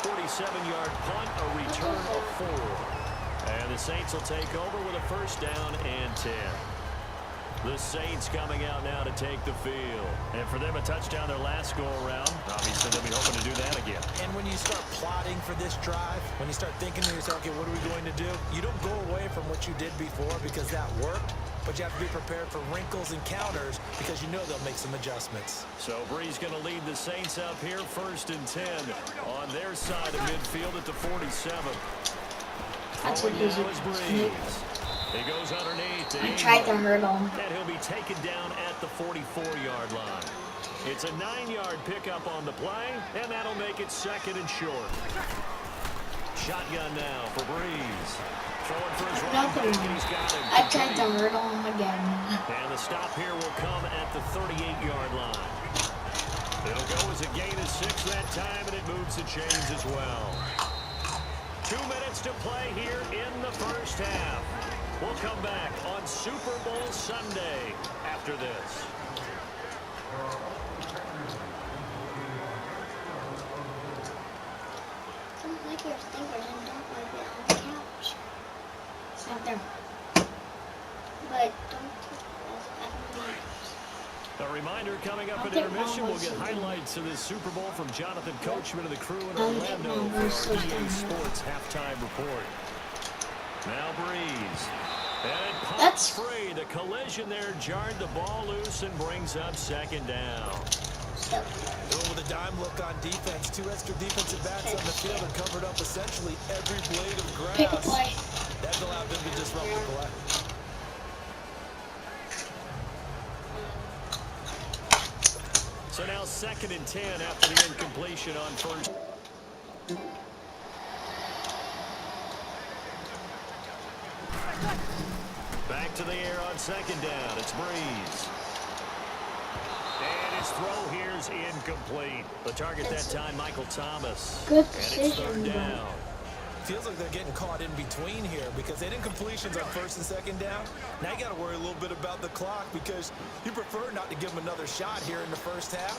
[SPEAKER 2] 47-yard punt, a return of 4. And the Saints will take over with a 1st down and 10. The Saints coming out now to take the field. And for them, a touchdown their last go-around. Obviously, they'll be hoping to do that again.
[SPEAKER 4] And when you start plotting for this drive, when you start thinking to yourself, okay, what are we going to do? You don't go away from what you did before because that worked, but you have to be prepared for wrinkles and counters because you know they'll make some adjustments.
[SPEAKER 2] So Brees going to lead the Saints up here, 1st and 10 on their side of midfield at the 47.
[SPEAKER 1] That's what he's
[SPEAKER 2] Brees. He goes underneath.
[SPEAKER 1] I tried to hurt him.
[SPEAKER 2] And he'll be taken down at the 44-yard line. It's a 9-yard pickup on the play, and that'll make it 2nd and short. Shotgun now for Brees. Throwing for his
[SPEAKER 1] Nothing.
[SPEAKER 2] He's got him.
[SPEAKER 1] I tried to hurt him again.
[SPEAKER 2] And the stop here will come at the 38-yard line. It'll go as a gain of 6 that time, and it moves the chains as well. 2 minutes to play here in the first half. We'll come back on Super Bowl Sunday after this.
[SPEAKER 3] Don't like your fingers and don't like it on the couch.
[SPEAKER 1] It's not there.
[SPEAKER 3] But don't touch it.
[SPEAKER 2] A reminder coming up at intermission, we'll get highlights of this Super Bowl from Jonathan Coachman and the crew in Orlando for our EA Sports halftime report. Now Brees. And it pops free. The collision there jarred the ball loose and brings up 2nd down.
[SPEAKER 4] Doing with a dime look on defense. 2 extra defensive backs on the field and covered up essentially every blade of grass.
[SPEAKER 1] Pick a play.
[SPEAKER 4] That allowed them to disrupt the play.
[SPEAKER 2] So now 2nd and 10 after the incompletion on 1st. Back to the air on 2nd down. It's Brees. And his throw here's incomplete. The target that time, Michael Thomas.
[SPEAKER 1] Good
[SPEAKER 2] And it's
[SPEAKER 1] decision,
[SPEAKER 2] 3rd down.
[SPEAKER 4] Feels like they're getting caught in between here because they didn't incompletions on 1st and 2nd down. Now you got to worry a little bit about the clock because you prefer not to give them another shot here in the first half.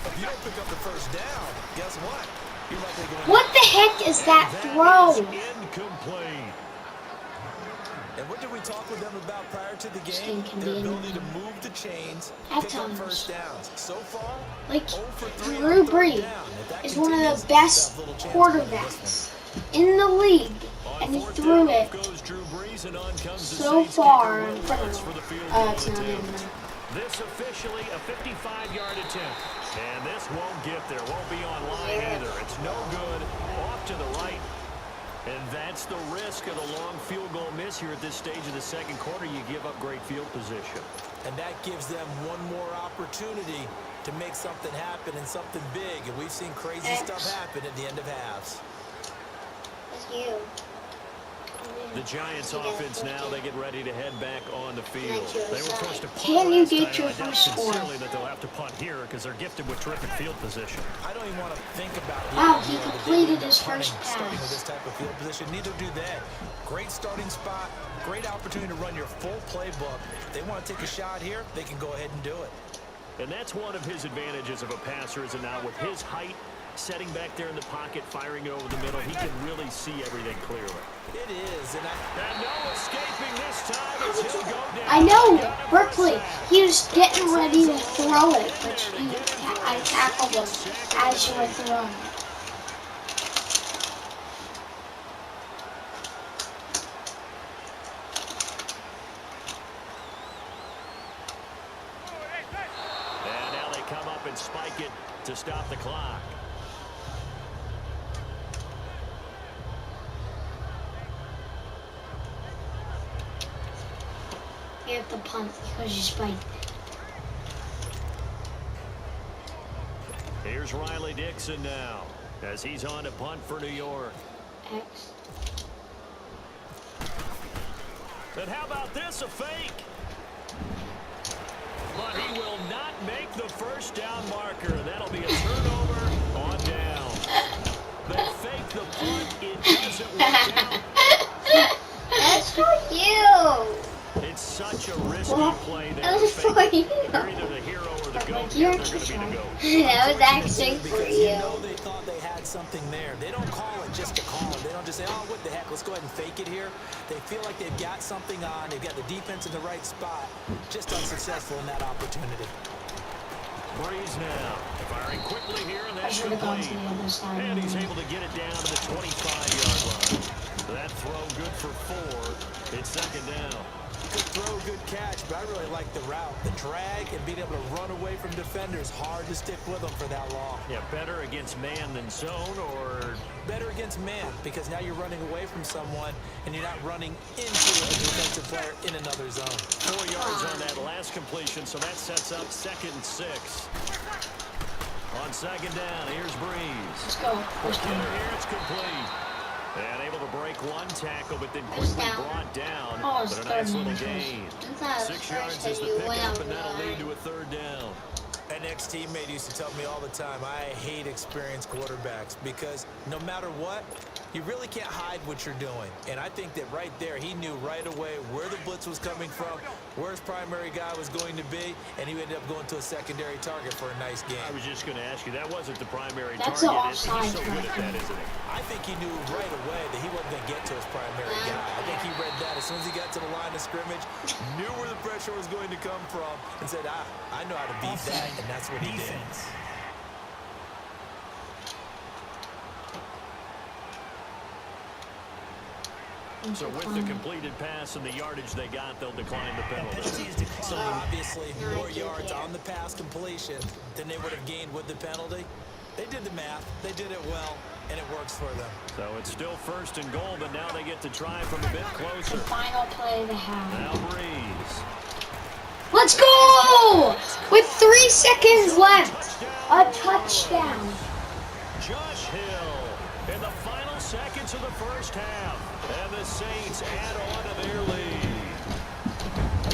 [SPEAKER 4] If you don't pick up the 1st down, guess what? You're likely going to...
[SPEAKER 1] What the heck is that throw?
[SPEAKER 2] Incomplete.
[SPEAKER 4] And what did we talk with them about prior to the game? Their ability to move the chains, pick up 1st downs. So far,
[SPEAKER 1] Like,
[SPEAKER 4] 0 for 3
[SPEAKER 1] Drew
[SPEAKER 4] on 3rd
[SPEAKER 1] Brees
[SPEAKER 4] down. If that
[SPEAKER 1] is one of
[SPEAKER 4] continues,
[SPEAKER 1] the best
[SPEAKER 4] they'll have a little chance to win this
[SPEAKER 1] quarterbacks in the league, and he threw it so far in front of him. It's not in there.
[SPEAKER 2] This officially a 55-yard attempt. And this won't get there. Won't be on line either. It's no good. Off to the right. And that's the risk of the long field goal miss here at this stage of the 2nd quarter. You give up great field position.
[SPEAKER 4] And that gives them one more opportunity to make something happen and something big. And we've seen crazy stuff happen at the end of halves.
[SPEAKER 3] It's you.
[SPEAKER 2] The Giants offense now, they get ready to head back on the field. They were forced to punt.
[SPEAKER 1] Can you
[SPEAKER 2] last
[SPEAKER 1] get
[SPEAKER 2] time,
[SPEAKER 1] your
[SPEAKER 2] and I doubt
[SPEAKER 1] first score?
[SPEAKER 2] sincerely that they'll have to punt here because they're gifted with terrific field position.
[SPEAKER 4] I don't even want to think about it.
[SPEAKER 1] Wow, he completed his first
[SPEAKER 4] Starting with
[SPEAKER 1] pass.
[SPEAKER 4] this type of field position, neither do they. Great starting spot, great opportunity to run your full playbook. If they want to take a shot here, they can go ahead and do it.
[SPEAKER 2] And that's one of his advantages of a passer, is it not? With his height, setting back there in the pocket, firing it over the middle, he can really see everything clearly.
[SPEAKER 4] It is, and
[SPEAKER 2] no escaping this time as he'll go down.
[SPEAKER 1] I know, Berkeley, he was getting ready to throw it, but I tackled him as you were throwing it.
[SPEAKER 2] And now they come up and spike it to stop the clock.
[SPEAKER 1] You have to punt because you spiked.
[SPEAKER 2] Here's Riley Dixon now as he's on to punt for New York.
[SPEAKER 1] X.
[SPEAKER 2] And how about this, a fake? But he will not make the 1st down marker. That'll be a turnover on down. They fake the punt. It doesn't work out.
[SPEAKER 3] That's for you.
[SPEAKER 2] It's such a risky play there.
[SPEAKER 3] That was for you.
[SPEAKER 2] You're either the hero or the go,
[SPEAKER 1] Like,
[SPEAKER 2] yeah,
[SPEAKER 1] you're
[SPEAKER 2] they're going to be
[SPEAKER 1] too
[SPEAKER 2] the go.
[SPEAKER 3] That was actually for
[SPEAKER 4] Because
[SPEAKER 3] you.
[SPEAKER 4] they thought they had something there. They don't call it just to call it. They don't just say, oh, what the heck, let's go ahead and fake it here. They feel like they've got something on. They've got the defense in the right spot. Just unsuccessful in that opportunity.
[SPEAKER 2] Breeze now, firing quickly here, and
[SPEAKER 1] I
[SPEAKER 2] that's
[SPEAKER 1] should have gone
[SPEAKER 2] complete.
[SPEAKER 1] to the other side.
[SPEAKER 2] And he's able to get it down to the 25-yard line. That throw good for 4. It's second down.
[SPEAKER 4] Good throw, good catch, but I really like the route. The drag and being able to run away from defenders, hard to stick with them for that long.
[SPEAKER 2] Yeah, better against man than zone, or
[SPEAKER 4] Better against man, because now you're running away from someone and you're not running into a defensive player in another zone.
[SPEAKER 2] 4 yards on that last completion, so that sets up 2nd and 6. On second down, here's Breeze.
[SPEAKER 1] Let's go. First
[SPEAKER 2] Here,
[SPEAKER 1] down.
[SPEAKER 2] it's complete. And able to break one tackle, but then quickly
[SPEAKER 3] down.
[SPEAKER 2] brought down.
[SPEAKER 1] Oh,
[SPEAKER 2] But a
[SPEAKER 1] it's
[SPEAKER 2] nice
[SPEAKER 1] third
[SPEAKER 2] little
[SPEAKER 1] and
[SPEAKER 2] gain.
[SPEAKER 3] It's not
[SPEAKER 2] 6
[SPEAKER 3] the
[SPEAKER 2] yards
[SPEAKER 3] first
[SPEAKER 2] is
[SPEAKER 3] that
[SPEAKER 2] the
[SPEAKER 3] you went
[SPEAKER 2] pickup,
[SPEAKER 3] over
[SPEAKER 2] and
[SPEAKER 3] the
[SPEAKER 2] that'll lead
[SPEAKER 3] line.
[SPEAKER 2] to a 3rd down.
[SPEAKER 4] An ex-teammate used to tell me all the time, I hate experienced quarterbacks because no matter what, you really can't hide what you're doing. And I think that right there, he knew right away where the blitz was coming from, where his primary guy was going to be, and he ended up going to a secondary target for a nice game.
[SPEAKER 2] I was just going to ask you, that wasn't the primary
[SPEAKER 1] That's
[SPEAKER 2] target.
[SPEAKER 1] an
[SPEAKER 2] He's
[SPEAKER 1] offside
[SPEAKER 2] so good at
[SPEAKER 1] flag.
[SPEAKER 2] that, isn't he?
[SPEAKER 4] I think he knew right away that he wasn't going to get to his primary guy. I think he read that as soon as he got to the line of scrimmage, knew where the pressure was going to come from, and said, I know how to beat that, and that's what he did.
[SPEAKER 5] Defense.
[SPEAKER 2] So with the completed pass and the yardage they got, they'll decline the penalty.
[SPEAKER 5] Penalty is
[SPEAKER 4] So
[SPEAKER 5] declined.
[SPEAKER 4] obviously,
[SPEAKER 3] No, I
[SPEAKER 4] more
[SPEAKER 3] can't
[SPEAKER 4] yards
[SPEAKER 3] hear.
[SPEAKER 4] on the pass completion than they would have gained with the penalty. They did the math. They did it well, and it works for them.
[SPEAKER 2] So it's still 1st and goal, but now they get to try from a bit closer.
[SPEAKER 1] Final play of the half.
[SPEAKER 2] Now Breeze.
[SPEAKER 1] Let's go! With 3 seconds left. A touchdown.
[SPEAKER 2] Josh Hill in the final seconds of the first half. And the Saints add on to their lead.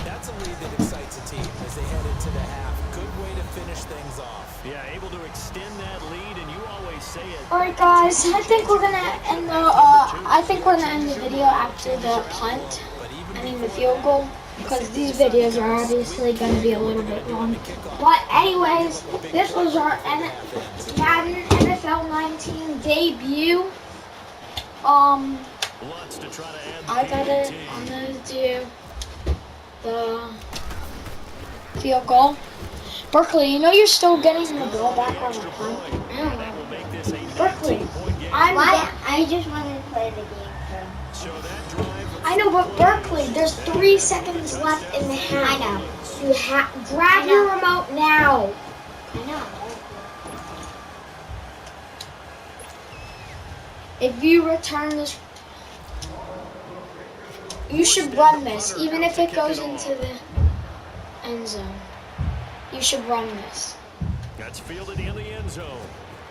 [SPEAKER 4] That's a lead that excites a team as they head into the half. Good way to finish things off.
[SPEAKER 2] Yeah, able to extend that lead, and you always say it.
[SPEAKER 1] All right, guys. I think we're gonna end the video after the punt. I mean the field goal, because these videos are obviously going to be a little bit long. But anyways, this was our Madden NFL 19 debut.
[SPEAKER 2] Lutz to try to add the
[SPEAKER 1] I got it.
[SPEAKER 2] PAT.
[SPEAKER 1] I'm gonna do the field goal. Berkeley, you know you're still getting the ball back on the punt. I don't
[SPEAKER 2] That
[SPEAKER 1] know.
[SPEAKER 2] will make this a
[SPEAKER 1] Berkeley,
[SPEAKER 2] 19-point game.
[SPEAKER 3] Why? I just wanted to play the game
[SPEAKER 2] So that drive.
[SPEAKER 1] I know, but Berkeley, there's 3 seconds left in the half.
[SPEAKER 3] I know.
[SPEAKER 1] You grab your remote now.
[SPEAKER 3] I know.
[SPEAKER 1] If you return this, you should run this, even if it goes into the end zone. You should run this.
[SPEAKER 2] That's fielded in the end zone.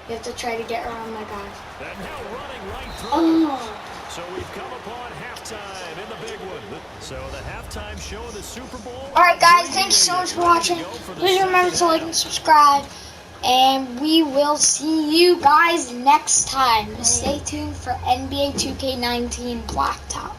[SPEAKER 1] You have to try to get around my guy.
[SPEAKER 2] And now running right through.
[SPEAKER 1] Oh.
[SPEAKER 2] So we've come upon halftime in the big one. So the halftime show of the Super Bowl.
[SPEAKER 1] Alright guys, thank you so much for watching. Please remember to like and subscribe. And we will see you guys next time. Stay tuned for NBA 2K19 Blacktop.